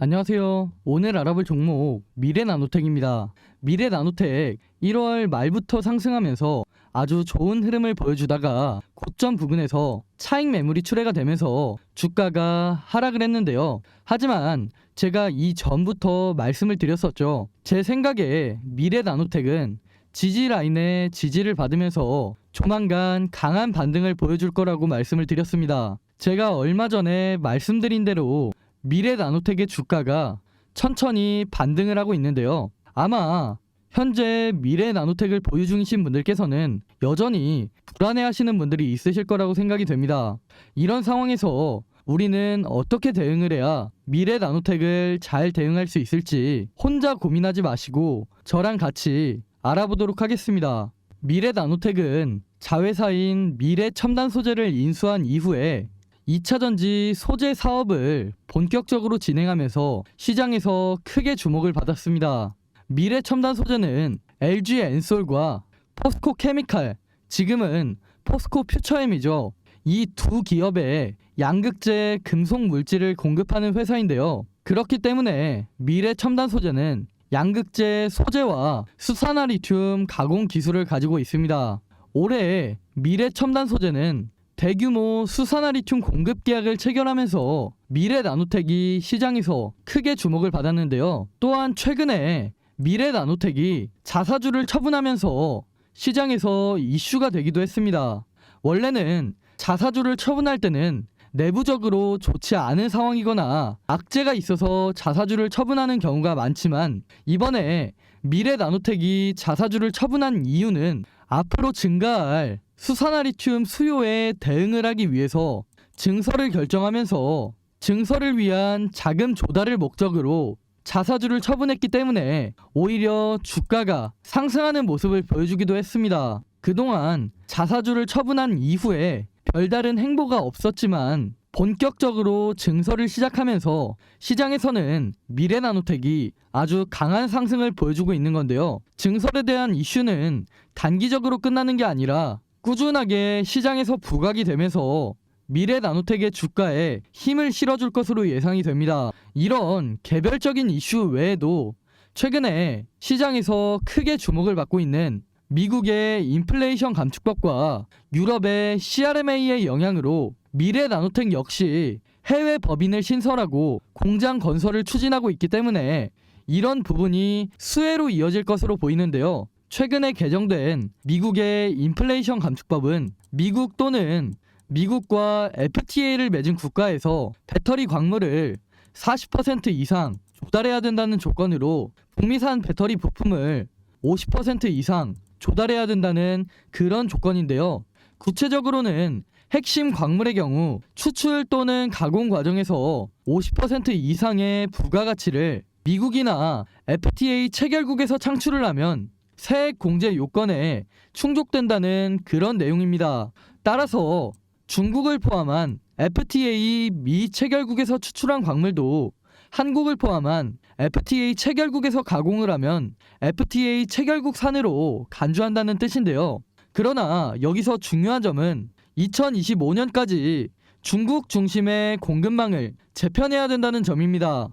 안녕하세요. 오늘 알아볼 종목 미래나노텍입니다. 미래나노텍 1월 말부터 상승하면서 아주 좋은 흐름을 보여주다가 고점 부근에서 차익 매물이 출회가 되면서 주가가 하락을 했는데요. 하지만 제가 이전부터 말씀을 드렸었죠. 제 생각에 미래나노텍은 지지 라인에 지지를 받으면서 조만간 강한 반등을 보여줄 거라고 말씀을 드렸습니다. 제가 얼마 전에 말씀드린 대로 미래나노텍의 주가가 천천히 반등을 하고 있는데요. 아마 현재 미래나노텍을 보유 중이신 분들께서는 여전히 불안해하시는 분들이 있으실 거라고 생각이 됩니다. 이런 상황에서 우리는 어떻게 대응을 해야 미래나노텍을 잘 대응할 수 있을지 혼자 고민하지 마시고 저랑 같이 알아보도록 하겠습니다. 미래나노텍은 자회사인 미래첨단소재를 인수한 이후에 2차전지 소재 사업을 본격적으로 진행하면서 시장에서 크게 주목을 받았습니다. 미래첨단소재는 LG 엔솔과 포스코 케미칼, 지금은 포스코 퓨처엠이죠. 이 두 기업에 양극재 금속 물질을 공급하는 회사인데요. 그렇기 때문에 미래첨단소재는 양극재 소재와 수산화리튬 가공 기술을 가지고 있습니다. 올해 미래첨단소재는 대규모 수산화리튬 공급 계약을 체결하면서 미래나노텍이 시장에서 크게 주목을 받았는데요. 또한 최근에 미래나노텍이 자사주를 처분하면서 시장에서 이슈가 되기도 했습니다. 원래는 자사주를 처분할 때는 내부적으로 좋지 않은 상황이거나 악재가 있어서 자사주를 처분하는 경우가 많지만 이번에 미래나노텍이 자사주를 처분한 이유는 앞으로 증가할 수산화리튬 수요에 대응을 하기 위해서 증설을 결정하면서 증설을 위한 자금 조달을 목적으로 자사주를 처분했기 때문에 오히려 주가가 상승하는 모습을 보여주기도 했습니다. 그동안 자사주를 처분한 이후에 별다른 행보가 없었지만 본격적으로 증설을 시작하면서 시장에서는 미래나노텍이 아주 강한 상승을 보여주고 있는 건데요. 증설에 대한 이슈는 단기적으로 끝나는 게 아니라 꾸준하게 시장에서 부각이 되면서 미래나노텍의 주가에 힘을 실어줄 것으로 예상이 됩니다. 이런 개별적인 이슈 외에도 최근에 시장에서 크게 주목을 받고 있는 미국의 인플레이션 감축법과 유럽의 CRMA의 영향으로 미래나노텍 역시 해외 법인을 신설하고 공장 건설을 추진하고 있기 때문에 이런 부분이 수혜로 이어질 것으로 보이는데요. 최근에 개정된 미국의 인플레이션 감축법은 미국 또는 미국과 FTA를 맺은 국가에서 배터리 광물을 40% 이상 조달해야 된다는 조건으로 북미산 배터리 부품을 50% 이상 조달해야 된다는 그런 조건인데요. 구체적으로는 핵심 광물의 경우 추출 또는 가공 과정에서 50% 이상의 부가가치를 미국이나 FTA 체결국에서 창출을 하면 세액 공제 요건에 충족된다는 그런 내용입니다. 따라서 중국을 포함한 FTA 미 체결국에서 추출한 광물도 한국을 포함한 FTA 체결국에서 가공을 하면 FTA 체결국 산으로 간주한다는 뜻인데요. 그러나 여기서 중요한 점은 2025년까지 중국 중심의 공급망을 재편해야 된다는 점입니다.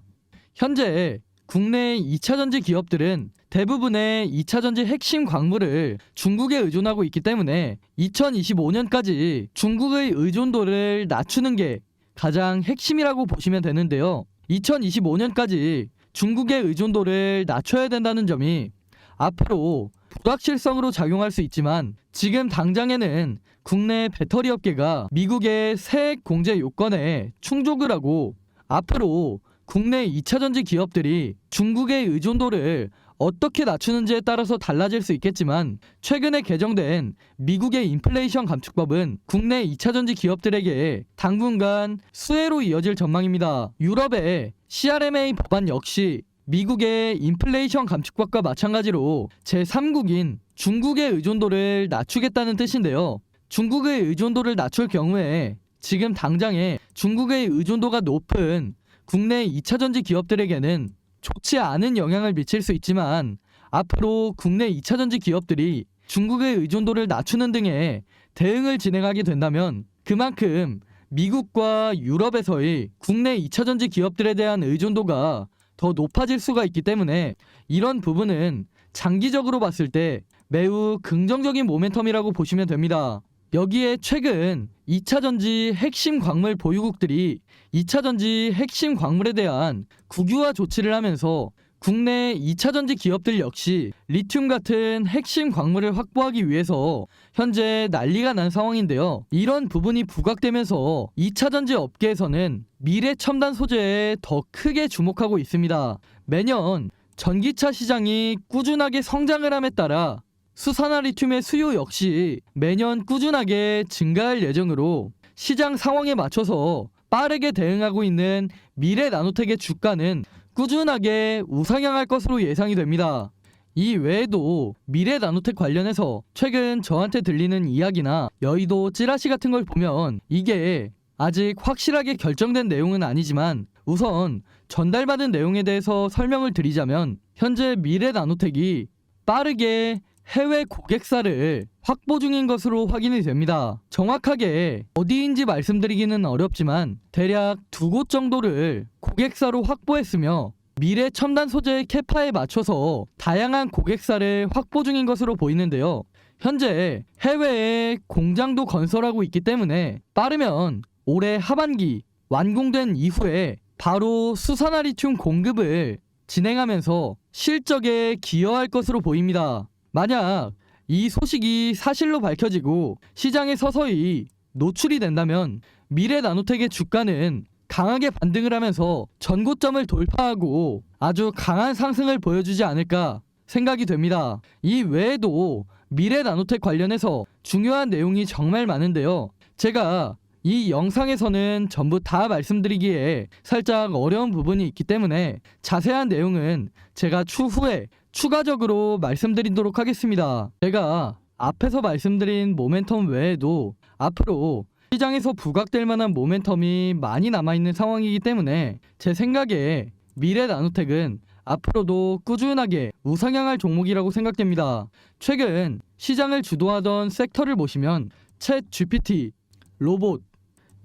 현재 국내 2차전지 기업들은 대부분의 2차전지 핵심 광물을 중국에 의존하고 있기 때문에 2025년까지 중국의 의존도를 낮추는 게 가장 핵심이라고 보시면 되는데요. 2025년까지 중국의 의존도를 낮춰야 된다는 점이 앞으로 불확실성으로 작용할 수 있지만 지금 당장에는 국내 배터리 업계가 미국의 세액 공제 요건에 충족을 하고 앞으로 국내 2차전지 기업들이 중국의 의존도를 어떻게 낮추는지에 따라서 달라질 수 있겠지만 최근에 개정된 미국의 인플레이션 감축법은 국내 2차전지 기업들에게 당분간 수혜로 이어질 전망입니다. 유럽의 CRMA 법안 역시 미국의 인플레이션 감축법과 마찬가지로 제3국인 중국의 의존도를 낮추겠다는 뜻인데요. 중국의 의존도를 낮출 경우에 지금 당장에 중국의 의존도가 높은 국내 2차전지 기업들에게는 좋지 않은 영향을 미칠 수 있지만 앞으로 국내 2차전지 기업들이 중국의 의존도를 낮추는 등의 대응을 진행하게 된다면 그만큼 미국과 유럽에서의 국내 2차전지 기업들에 대한 의존도가 더 높아질 수가 있기 때문에 이런 부분은 장기적으로 봤을 때 매우 긍정적인 모멘텀이라고 보시면 됩니다. 여기에 최근 2차전지 핵심 광물 보유국들이 2차전지 핵심 광물에 대한 국유화 조치를 하면서 국내 2차전지 기업들 역시 리튬 같은 핵심 광물을 확보하기 위해서 현재 난리가 난 상황인데요. 이런 부분이 부각되면서 2차전지 업계에서는 미래 첨단 소재에 더 크게 주목하고 있습니다. 매년 전기차 시장이 꾸준하게 성장을 함에 따라 수산화 리튬의 수요 역시 매년 꾸준하게 증가할 예정으로 시장 상황에 맞춰서 빠르게 대응하고 있는 미래 나노텍의 주가는 꾸준하게 우상향할 것으로 예상이 됩니다. 이 외에도 미래 나노텍 관련해서 최근 저한테 들리는 이야기나 여의도 찌라시 같은 걸 보면 이게 아직 확실하게 결정된 내용은 아니지만 우선 전달받은 내용에 대해서 설명을 드리자면 현재 미래 나노텍이 빠르게 해외 고객사를 확보 중인 것으로 확인이 됩니다. 정확하게 어디인지 말씀드리기는 어렵지만 대략 2곳 정도를 고객사로 확보했으며 미래 첨단 소재의 캐파에 맞춰서 다양한 고객사를 확보 중인 것으로 보이는데요. 현재 해외에 공장도 건설하고 있기 때문에 빠르면 올해 하반기 완공된 이후에 바로 수산화 리튬 공급을 진행하면서 실적에 기여할 것으로 보입니다. 만약 이 소식이 사실로 밝혀지고 시장에 서서히 노출이 된다면 미래 나노텍의 주가는 강하게 반등을 하면서 전고점을 돌파하고 아주 강한 상승을 보여주지 않을까 생각이 됩니다. 이 외에도 미래 나노텍 관련해서 중요한 내용이 정말 많은데요. 제가 이 영상에서는 전부 다 말씀드리기에 살짝 어려운 부분이 있기 때문에 자세한 내용은 제가 추후에 추가적으로 말씀드리도록 하겠습니다. 제가 앞에서 말씀드린 모멘텀 외에도 앞으로 시장에서 부각될 만한 모멘텀이 많이 남아있는 상황이기 때문에 제 생각에 미래 나노텍은 앞으로도 꾸준하게 우상향할 종목이라고 생각됩니다. 최근 시장을 주도하던 섹터를 보시면 챗 GPT, 로봇,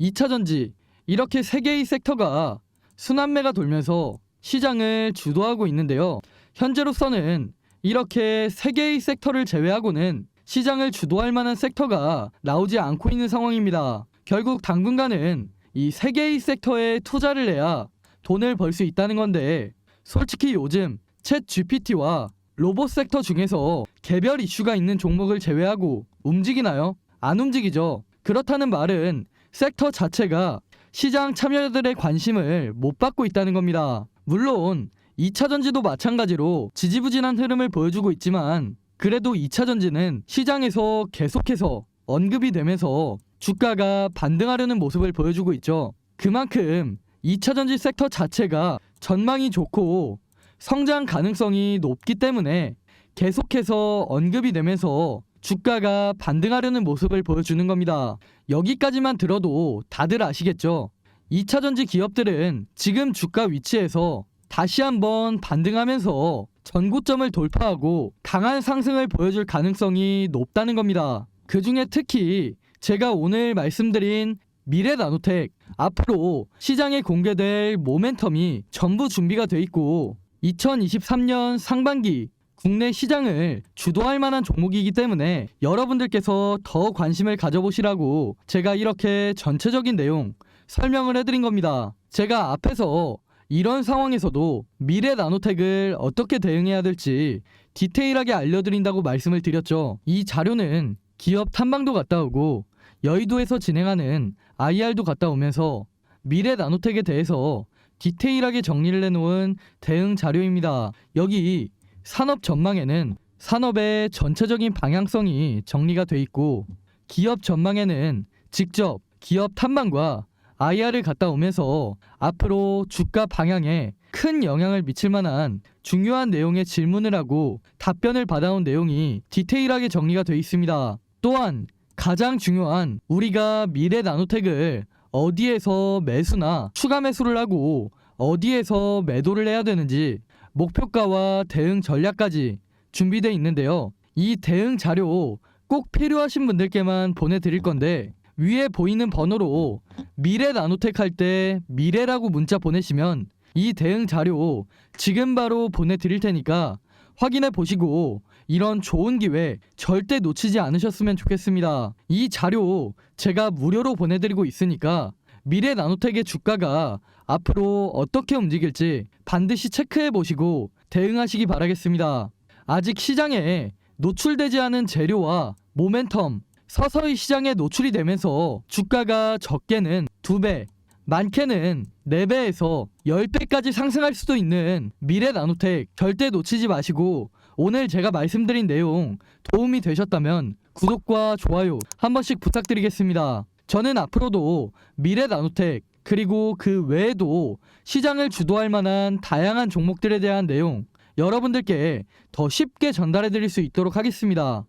2차전지 이렇게 3개의 섹터가 순환매가 돌면서 시장을 주도하고 있는데요. 현재로서는 이렇게 3개의 섹터를 제외하고는 시장을 주도할 만한 섹터가 나오지 않고 있는 상황입니다. 결국 당분간은 이 3개의 섹터에 투자를 해야 돈을 벌 수 있다는 건데 솔직히 요즘 챗 GPT와 로봇 섹터 중에서 개별 이슈가 있는 종목을 제외하고 움직이나요? 안 움직이죠. 그렇다는 말은 섹터 자체가 시장 참여자들의 관심을 못 받고 있다는 겁니다. 물론 2차전지도 마찬가지로 지지부진한 흐름을 보여주고 있지만 그래도 2차전지는 시장에서 계속해서 언급이 되면서 주가가 반등하려는 모습을 보여주고 있죠. 그만큼 2차전지 섹터 자체가 전망이 좋고 성장 가능성이 높기 때문에 계속해서 언급이 되면서 주가가 반등하려는 모습을 보여주는 겁니다. 여기까지만 들어도 다들 아시겠죠? 2차전지 기업들은 지금 주가 위치에서 다시 한번 반등하면서 전고점을 돌파하고 강한 상승을 보여줄 가능성이 높다는 겁니다. 그 중에 특히 제가 오늘 말씀드린 미래 나노텍 앞으로 시장에 공개될 모멘텀이 전부 준비가 돼 있고 2023년 상반기 국내 시장을 주도할 만한 종목이기 때문에 여러분들께서 더 관심을 가져보시라고 제가 이렇게 전체적인 내용 설명을 해드린 겁니다. 제가 앞에서 이런 상황에서도 미래 나노텍을 어떻게 대응해야 될지 디테일하게 알려드린다고 말씀을 드렸죠. 이 자료는 기업 탐방도 갔다 오고 여의도에서 진행하는 IR도 갔다 오면서 미래 나노텍에 대해서 디테일하게 정리를 해놓은 대응 자료입니다. 여기 산업 전망에는 산업의 전체적인 방향성이 정리가 돼 있고 기업 전망에는 직접 기업 탐방과 IR을 갔다 오면서 앞으로 주가 방향에 큰 영향을 미칠 만한 중요한 내용의 질문을 하고 답변을 받아온 내용이 디테일하게 정리가 되어 있습니다. 또한 가장 중요한 우리가 미래 나노텍을 어디에서 매수나 추가 매수를 하고 어디에서 매도를 해야 되는지 목표가와 대응 전략까지 준비되어 있는데요. 이 대응 자료 꼭 필요하신 분들께만 보내드릴 건데 위에 보이는 번호로 미래 나노텍 할 때 미래라고 문자 보내시면 이 대응 자료 지금 바로 보내드릴 테니까 확인해 보시고 이런 좋은 기회 절대 놓치지 않으셨으면 좋겠습니다. 이 자료 제가 무료로 보내드리고 있으니까 미래 나노텍의 주가가 앞으로 어떻게 움직일지 반드시 체크해 보시고 대응하시기 바라겠습니다. 아직 시장에 노출되지 않은 재료와 모멘텀, 서서히 시장에 노출이 되면서 주가가 적게는 2배, 많게는 4배에서 10배까지 상승할 수도 있는 미래 나노텍 절대 놓치지 마시고 오늘 제가 말씀드린 내용 도움이 되셨다면 구독과 좋아요 한 번씩 부탁드리겠습니다. 저는 앞으로도 미래 나노텍 그리고 그 외에도 시장을 주도할 만한 다양한 종목들에 대한 내용 여러분들께 더 쉽게 전달해 드릴 수 있도록 하겠습니다.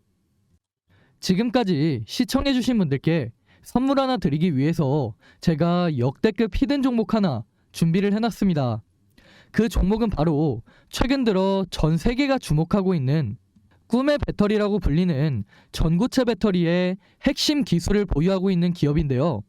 지금까지 시청해주신 분들께 선물 하나 드리기 위해서 제가 역대급 히든 종목 하나 준비를 해놨습니다. 그 종목은 바로 최근 들어 전 세계가 주목하고 있는 꿈의 배터리라고 불리는 전고체 배터리의 핵심 기술을 보유하고 있는 기업인데요.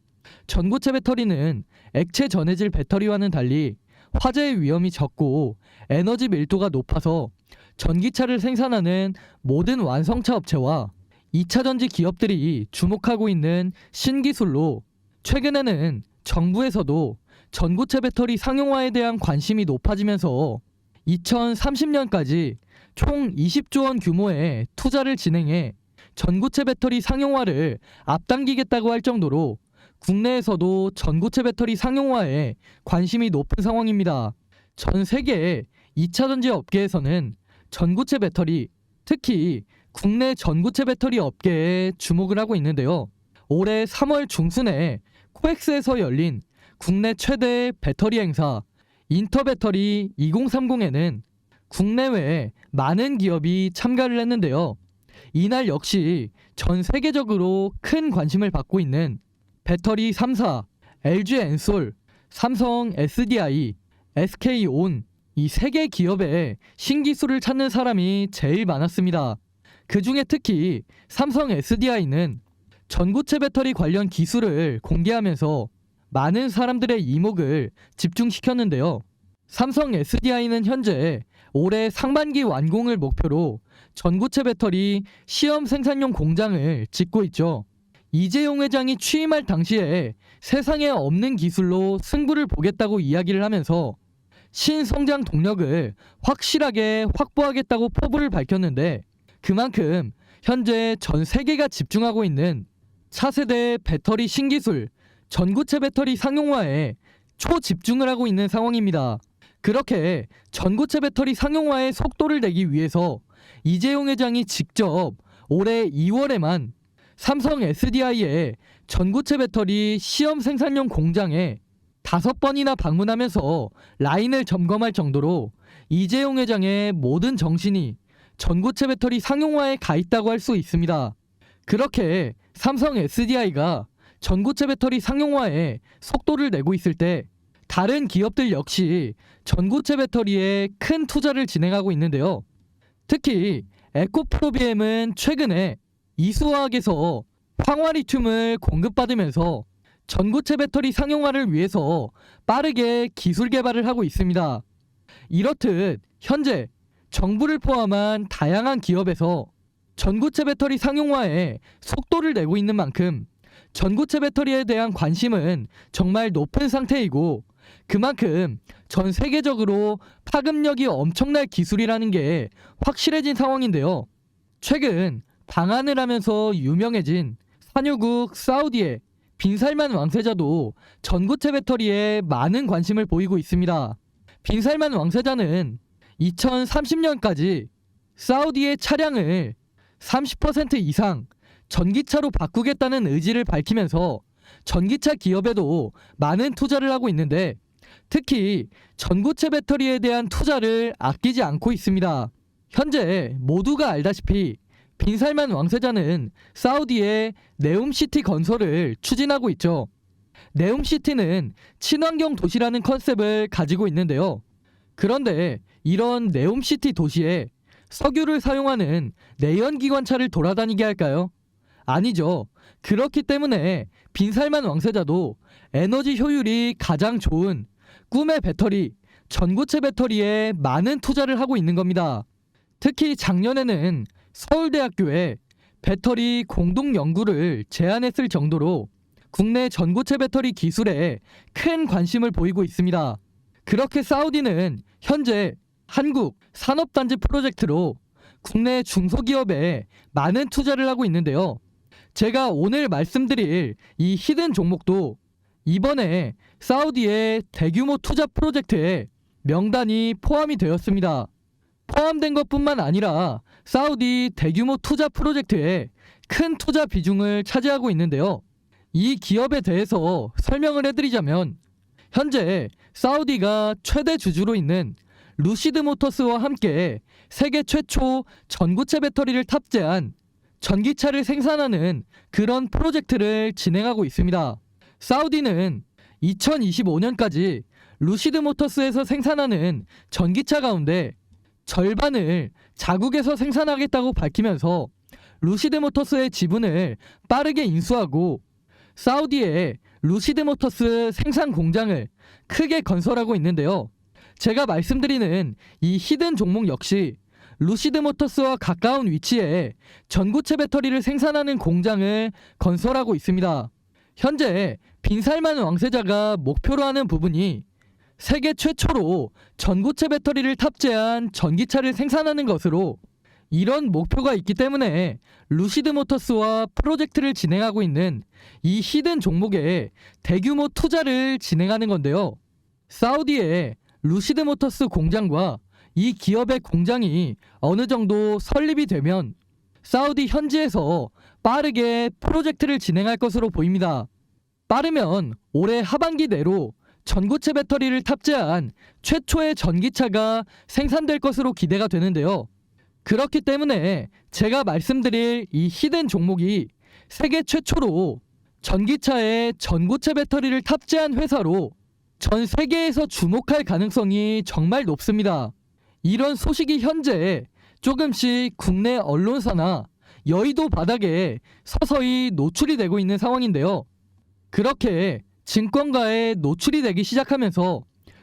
전고체 배터리는 액체 전해질 배터리와는 달리 화재의 위험이 적고 에너지 밀도가 높아서 전기차를 생산하는 모든 완성차 업체와 2차전지 기업들이 주목하고 있는 신기술로 최근에는 정부에서도 전고체 배터리 상용화에 대한 관심이 높아지면서 2030년까지 총 20조 원 규모의 투자를 진행해 전고체 배터리 상용화를 앞당기겠다고 할 정도로 국내에서도 전고체 배터리 상용화에 관심이 높은 상황입니다. 전 세계 2차전지 업계에서는 전고체 배터리, 특히 국내 전고체 배터리 업계에 주목을 하고 있는데요. 올해 3월 중순에 코엑스에서 열린 국내 최대 배터리 행사 인터배터리 2030에는 국내외 많은 기업이 참가를 했는데요. 이날 역시 전 세계적으로 큰 관심을 받고 있는 배터리 3사, LG 엔솔, 삼성 SDI, SK온 이 3개 기업의 신기술을 찾는 사람이 제일 많았습니다. 그 중에 특히 삼성 SDI는 전고체 배터리 관련 기술을 공개하면서 많은 사람들의 이목을 집중시켰는데요. 삼성 SDI는 현재 올해 상반기 완공을 목표로 전고체 배터리 시험 생산용 공장을 짓고 있죠. 이재용 회장이 취임할 당시에 세상에 없는 기술로 승부를 보겠다고 이야기를 하면서 신성장 동력을 확실하게 확보하겠다고 포부를 밝혔는데 그만큼 현재 전 세계가 집중하고 있는 차세대 배터리 신기술 전고체 배터리 상용화에 초집중을 하고 있는 상황입니다. 그렇게 전고체 배터리 상용화의 속도를 내기 위해서 이재용 회장이 직접 올해 2월에만 삼성 SDI의 전고체 배터리 시험 생산용 공장에 5번이나 방문하면서 라인을 점검할 정도로 이재용 회장의 모든 정신이 전고체 배터리 상용화에 가 있다고 할 수 있습니다. 그렇게 삼성 SDI가 전고체 배터리 상용화에 속도를 내고 있을 때 다른 기업들 역시 전고체 배터리에 큰 투자를 진행하고 있는데요. 특히 에코프로비엠은 최근에 이수화학에서 황화리튬을 공급받으면서 전고체 배터리 상용화를 위해서 빠르게 기술 개발을 하고 있습니다. 이렇듯 현재 정부를 포함한 다양한 기업에서 전고체 배터리 상용화에 속도를 내고 있는 만큼 전고체 배터리에 대한 관심은 정말 높은 상태이고 그만큼 전 세계적으로 파급력이 엄청날 기술이라는 게 확실해진 상황인데요. 최근 방한을 하면서 유명해진 산유국 사우디의 빈살만 왕세자도 전고체 배터리에 많은 관심을 보이고 있습니다. 빈살만 왕세자는 2030년까지 사우디의 차량을 30% 이상 전기차로 바꾸겠다는 의지를 밝히면서 전기차 기업에도 많은 투자를 하고 있는데 특히 전고체 배터리에 대한 투자를 아끼지 않고 있습니다. 현재 모두가 알다시피 빈살만 왕세자는 사우디의 네움시티 건설을 추진하고 있죠. 네움시티는 친환경 도시라는 컨셉을 가지고 있는데요. 그런데 이런 네움시티 도시에 석유를 사용하는 내연기관차를 돌아다니게 할까요? 아니죠. 그렇기 때문에 빈살만 왕세자도 에너지 효율이 가장 좋은 꿈의 배터리, 전고체 배터리에 많은 투자를 하고 있는 겁니다. 특히 작년에는 서울대학교에 배터리 공동 연구를 제안했을 정도로 국내 전고체 배터리 기술에 큰 관심을 보이고 있습니다. 그렇게 사우디는 현재 한국 산업단지 프로젝트로 국내 중소기업에 많은 투자를 하고 있는데요. 제가 오늘 말씀드릴 이 히든 종목도 이번에 사우디의 대규모 투자 프로젝트에 명단이 포함이 되었습니다. 포함된 것뿐만 아니라 사우디 대규모 투자 프로젝트에 큰 투자 비중을 차지하고 있는데요. 이 기업에 대해서 설명을 해드리자면 현재 사우디가 최대 주주로 있는 루시드 모터스와 함께 세계 최초 전고체 배터리를 탑재한 전기차를 생산하는 그런 프로젝트를 진행하고 있습니다. 사우디는 2025년까지 루시드 모터스에서 생산하는 전기차 가운데 절반을 자국에서 생산하겠다고 밝히면서 루시드 모터스의 지분을 빠르게 인수하고 사우디에 루시드 모터스 생산 공장을 크게 건설하고 있는데요. 제가 말씀드리는 이 히든 종목 역시 루시드 모터스와 가까운 위치에 전고체 배터리를 생산하는 공장을 건설하고 있습니다. 현재 빈살만 왕세자가 목표로 하는 부분이 세계 최초로 전고체 배터리를 탑재한 전기차를 생산하는 것으로 이런 목표가 있기 때문에 루시드 모터스와 프로젝트를 진행하고 있는 이 히든 종목에 대규모 투자를 진행하는 건데요. 사우디의 루시드 모터스 공장과 이 기업의 공장이 어느 정도 설립이 되면 사우디 현지에서 빠르게 프로젝트를 진행할 것으로 보입니다. 빠르면 올해 하반기 내로 전고체 배터리를 탑재한 최초의 전기차가 생산될 것으로 기대가 되는데요. 그렇기 때문에 제가 말씀드릴 이 히든 종목이 세계 최초로 전기차에 전고체 배터리를 탑재한 회사로 전 세계에서 주목할 가능성이 정말 높습니다. 이런 소식이 현재 조금씩 국내 언론사나 여의도 바닥에 서서히 노출이 되고 있는 상황인데요. 그렇게 증권가에 노출이 되기 시작하면서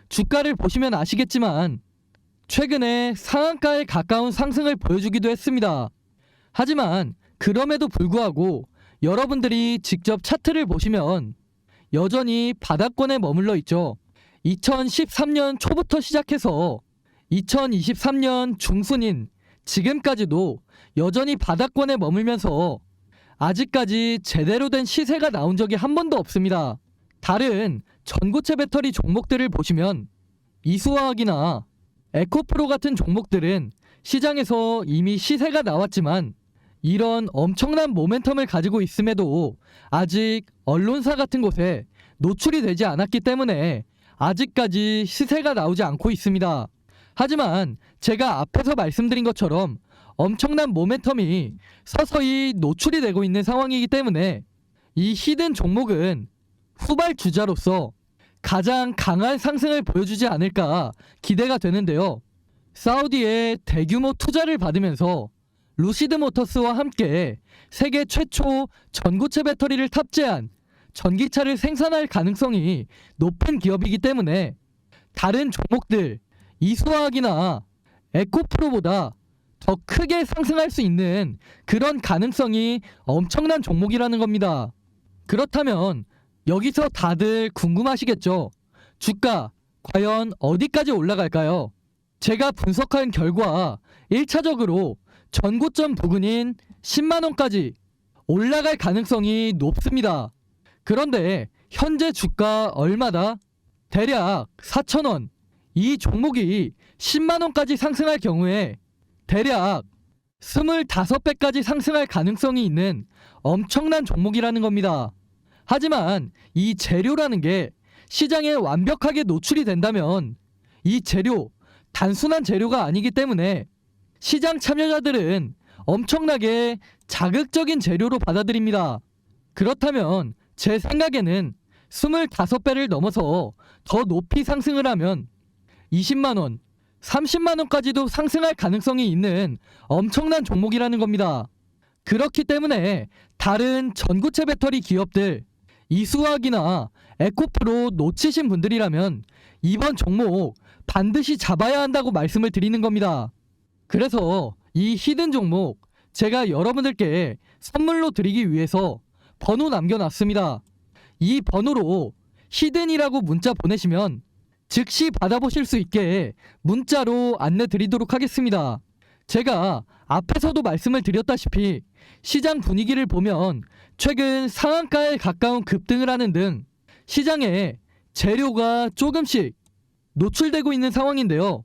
주가를 보시면 아시겠지만 최근에 상한가에 가까운 상승을 보여주기도 했습니다. 하지만 그럼에도 불구하고 여러분들이 직접 차트를 보시면 여전히 바닥권에 머물러 있죠. 2013년 초부터 시작해서 2023년 중순인 지금까지도 여전히 바닥권에 머물면서 아직까지 제대로 된 시세가 나온 적이 한 번도 없습니다. 다른 전고체 배터리 종목들을 보시면 이수화학이나 에코프로 같은 종목들은 시장에서 이미 시세가 나왔지만 이런 엄청난 모멘텀을 가지고 있음에도 아직 언론사 같은 곳에 노출이 되지 않았기 때문에 아직까지 시세가 나오지 않고 있습니다. 하지만 제가 앞에서 말씀드린 것처럼 엄청난 모멘텀이 서서히 노출이 되고 있는 상황이기 때문에 이 히든 종목은 후발주자로서 가장 강한 상승을 보여주지 않을까 기대가 되는데요. 사우디의 대규모 투자를 받으면서 루시드 모터스와 함께 세계 최초 전고체 배터리를 탑재한 전기차를 생산할 가능성이 높은 기업이기 때문에 다른 종목들 이수화학이나 에코프로보다 더 크게 상승할 수 있는 그런 가능성이 엄청난 종목이라는 겁니다. 그렇다면 여기서 다들 궁금하시겠죠? 주가 과연 어디까지 올라갈까요? 제가 분석한 결과 1차적으로 전고점 부근인 10만원까지 올라갈 가능성이 높습니다. 그런데 현재 주가 얼마다? 대략 4,000원. 이 종목이 10만원까지 상승할 경우에 대략 25배까지 상승할 가능성이 있는 엄청난 종목이라는 겁니다. 하지만 이 재료라는 게 시장에 완벽하게 노출이 된다면 이 재료, 단순한 재료가 아니기 때문에 시장 참여자들은 엄청나게 자극적인 재료로 받아들입니다. 그렇다면 제 생각에는 25배를 넘어서 더 높이 상승을 하면 20만원, 30만원까지도 상승할 가능성이 있는 엄청난 종목이라는 겁니다. 그렇기 때문에 다른 전고체 배터리 기업들, 이수학이나 에코프로 놓치신 분들이라면 이번 종목 반드시 잡아야 한다고 말씀을 드리는 겁니다. 그래서 이 히든 종목 제가 여러분들께 선물로 드리기 위해서 번호 남겨놨습니다. 이 번호로 히든이라고 문자 보내시면 즉시 받아보실 수 있게 문자로 안내 드리도록 하겠습니다. 제가 앞에서도 말씀을 드렸다시피 시장 분위기를 보면 최근 상한가에 가까운 급등을 하는 등 시장에 재료가 조금씩 노출되고 있는 상황인데요.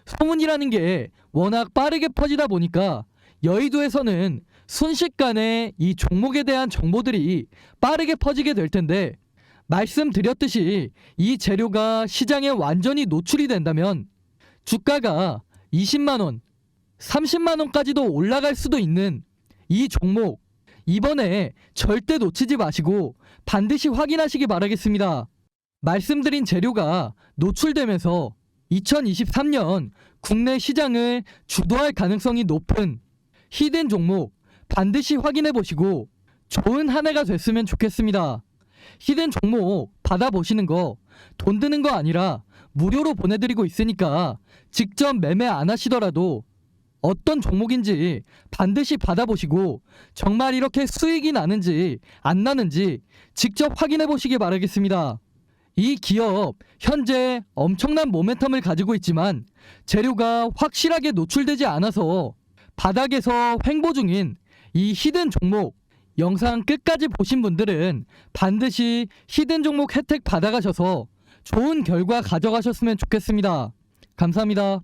소문이라는 게 워낙 빠르게 퍼지다 보니까 여의도에서는 순식간에 이 종목에 대한 정보들이 빠르게 퍼지게 될 텐데, 말씀드렸듯이 이 재료가 시장에 완전히 노출이 된다면 주가가 20만원, 30만원까지도 올라갈 수도 있는 이 종목, 이번에 절대 놓치지 마시고 반드시 확인하시기 바라겠습니다. 말씀드린 재료가 노출되면서 2023년 국내 시장을 주도할 가능성이 높은 히든 종목 반드시 확인해 보시고 좋은 한 해가 됐으면 좋겠습니다. 히든 종목 받아보시는 거 돈 드는 거 아니라 무료로 보내드리고 있으니까 직접 매매 안 하시더라도 어떤 종목인지 반드시 받아보시고 정말 이렇게 수익이 나는지 안 나는지 직접 확인해 보시기 바라겠습니다. 이 기업 현재 엄청난 모멘텀을 가지고 있지만 재료가 확실하게 노출되지 않아서 바닥에서 횡보 중인 이 히든 종목, 영상 끝까지 보신 분들은 반드시 히든 종목 혜택 받아가셔서 좋은 결과 가져가셨으면 좋겠습니다. 감사합니다.